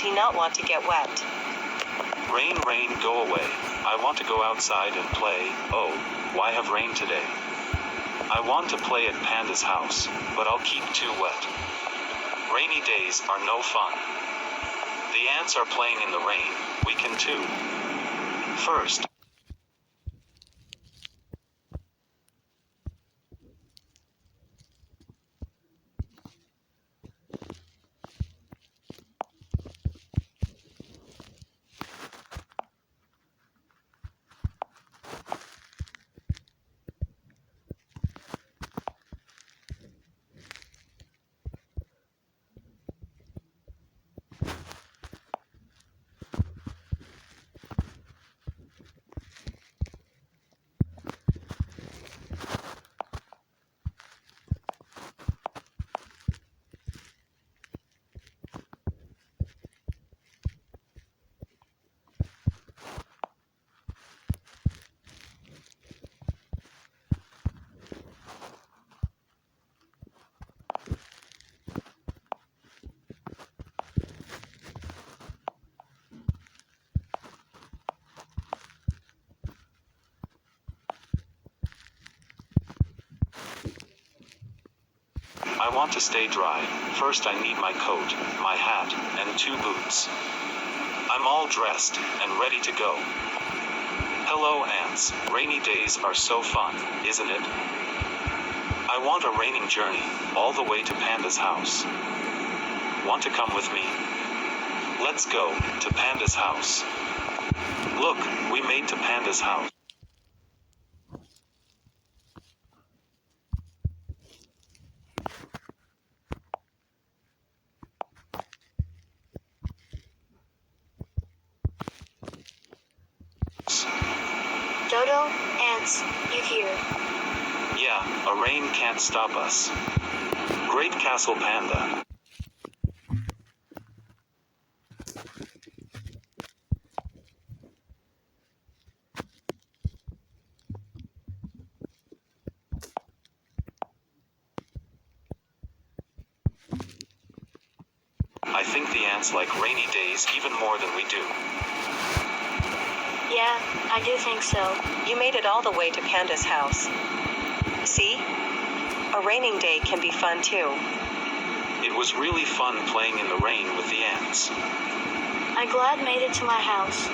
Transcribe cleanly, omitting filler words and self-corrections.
would he not want to get wet? Rain, rain, go away. I want to go outside and play. Oh, why have rain today? I want to play at Panda's house, but I'll keep too wet. Rainy days are no fun. The ants are playing in the rain, we can too. First, I want to stay dry. First I need my coat, my hat, and 2 boots. I'm all dressed and ready to go. Hello ants, rainy days are so fun, isn't it? I want a raining journey, all the way to Panda's house. Want to come with me? Let's go to Panda's house. Look, we made to Panda's house. Dodo, ants, you here? Yeah, a rain can't stop us. Great Castle Panda. I think the ants like rainy days even more than we do. Yeah, I do think so. You made it all the way to Panda's house. See? A raining day can be fun too. It was really fun playing in the rain with the ants. I glad made it to my house.